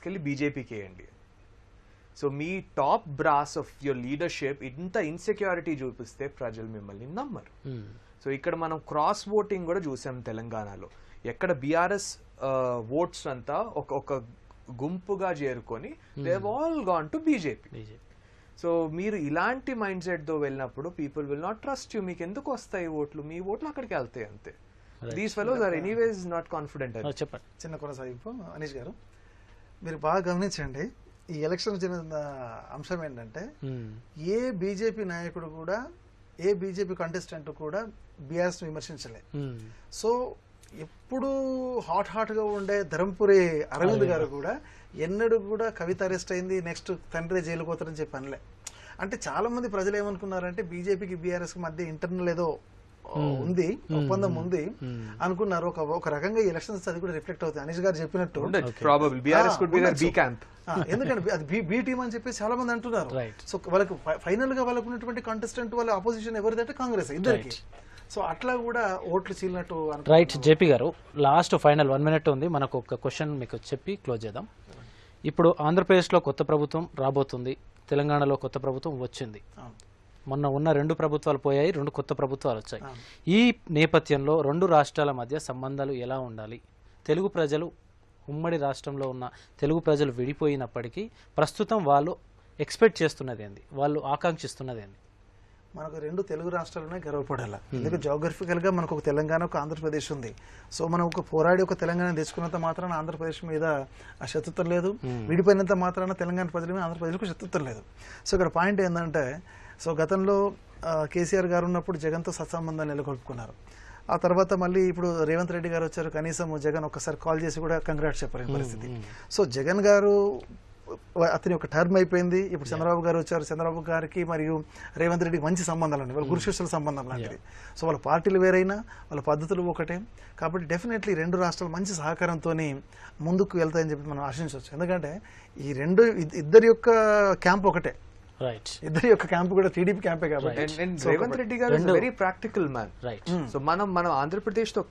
తీసుకెళ్లి బీజేపీకి వేయండి. So me top brass of your leadership ఇంత ఇన్సెక్యూరిటీ చూపిస్తే ప్రజలు మిమ్మల్ని నమ్మరు. సో ఇక్కడ మనం క్రాస్ ఓటింగ్ కూడా చూసాం తెలంగాణలో. ఎక్కడ బీఆర్ఎస్ ఓట్స్ అంతా ఒక గుంపుగా చేరుకొని they have all gone to BJP. So మీరు ఇలాంటి మైండ్ సెట్ తో వెళ్ళినప్పుడు people will not trust you. మీకు ఎందుకు వస్తాయి ఓట్లు? మీ ఓట్లు అక్కడికి వెళ్తాయి అంతే. These fellows are anyways not confident. చెప్పండి. చిన్న కొనసాగింపు అనీష్ గారు, మీరు బాగా గమనించండి. ఈ ఎలక్షన్ చెందిన అంశం ఏంటంటే ఏ బీజేపీ నాయకుడు కూడా ఏ బీజేపీ కంటెస్టెంట్ కూడా బీఆర్ఎస్ విమర్శించలే. సో ఎప్పుడు హాట్ గా ఉండే ధర్మపురి అరవింద్ గారు కూడా ఎన్నడూ కూడా కవిత అరెస్ట్ అయింది, నెక్స్ట్ తండ్రి జైలు పోతారని చెప్పి అనలే. అంటే చాలా మంది ప్రజలు ఏమనుకున్నారంటే బీజేపీకి బీఆర్ఎస్ కి మధ్య ఇంటర్నల్ ఏదో ఉంది, ఒప్పందం ఉంది అనుకున్నారు. ఒక రకంగా ఈ ఎలక్షన్స్ అది కూడా రిఫ్లెక్ట్ అవుతుంది. అనీష్ గారు చెప్పినట్టు ఎందుకంటే అది బి టీమ్ అని చెప్పి చాలా మంది అంటున్నారు. సో వాళ్ళకి ఫైనల్ గా వాళ్ళకు ఉన్నటువంటి కంటెస్టెంట్ వాళ్ళ అపోజిషన్ ఎవరిదంటే కాంగ్రెస్ ఇద్దరికి. సో అట్లా కూడా ఓట్లు చీలినట్టు. రైట్ జేపీ గారు, లాస్ట్ ఫైనల్ 1 minute ఉంది. మనకు ఒక క్వశ్చన్ మీకు చెప్పి క్లోజ్ చేద్దాం. ఇప్పుడు ఆంధ్రప్రదేశ్లో కొత్త ప్రభుత్వం రాబోతుంది, తెలంగాణలో కొత్త ప్రభుత్వం వచ్చింది. మొన్న ఉన్న 2 ప్రభుత్వాలు పోయాయి, 2 కొత్త ప్రభుత్వాలు వచ్చాయి. ఈ నేపథ్యంలో 2 రాష్ట్రాల మధ్య సంబంధాలు ఎలా ఉండాలి? తెలుగు ప్రజలు, ఉమ్మడి రాష్ట్రంలో ఉన్న తెలుగు ప్రజలు విడిపోయినప్పటికీ ప్రస్తుతం వాళ్ళు ఎక్స్పెక్ట్ చేస్తున్నది ఏంది, వాళ్ళు ఆకాంక్షిస్తున్నది ఏంది? మనకు 2 తెలుగు రాష్ట్రాలనే గర్వపడాలి. ఎందుకంటే జోగ్రఫికల్ గా మనకు ఒక తెలంగాణ, ఒక ఆంధ్రప్రదేశ్ ఉంది. సో మనం ఒక పోరాడి ఒక తెలంగాణ తెచ్చుకున్నంత మాత్రాన ఆంధ్రప్రదేశ్ మీద ఆ శత్రుత్వం లేదు, విడిపోయినంత మాత్రాన తెలంగాణ ప్రజల మీద ఆంధ్రప్రదేశ్కు శత్రుత్వం లేదు. సో ఇక్కడ పాయింట్ ఏంటంటే, సో గతంలో కేసీఆర్ గారు ఉన్నప్పుడు జగన్తో సత్సంబంధాన్ని నెలకొల్పుకున్నారు. ఆ తర్వాత మళ్ళీ ఇప్పుడు రేవంత్ రెడ్డి గారు వచ్చారు, కనీసం జగన్ ఒక్కసారి కాల్ చేసి కూడా కంగ్రాట్స్ చెప్పలేని పరిస్థితి. సో జగన్ గారు అతని ఒక టర్మ్ అయిపోయింది. ఇప్పుడు చంద్రబాబు గారు వచ్చారు. చంద్రబాబు గారికి మరియు రేవంత్ రెడ్డికి మంచి సంబంధాలు ఉన్నాయి, వాళ్ళ గురుశిష్యుల సంబంధం లాంటిది. సో వాళ్ళ పార్టీలు వేరైనా వాళ్ళ పద్ధతులు ఒకటే. కాబట్టి డెఫినెట్లీ 2 రాష్ట్రాలు మంచి సహకారంతో ముందుకు వెళ్తాయని చెప్పి మనం ఆశించవచ్చు. ఎందుకంటే ఈ ఇద్దరి యొక్క క్యాంప్ ఒకటే, ఇద్దరి యొక్క క్యాంప్ కూడా టీడీపీ క్యాంపే కాబట్టి. రేవంత్ రెడ్డి గారు వెరీ ప్రాక్టికల్ మ్యాన్. సో మనం ఆంధ్రప్రదేశ్ తో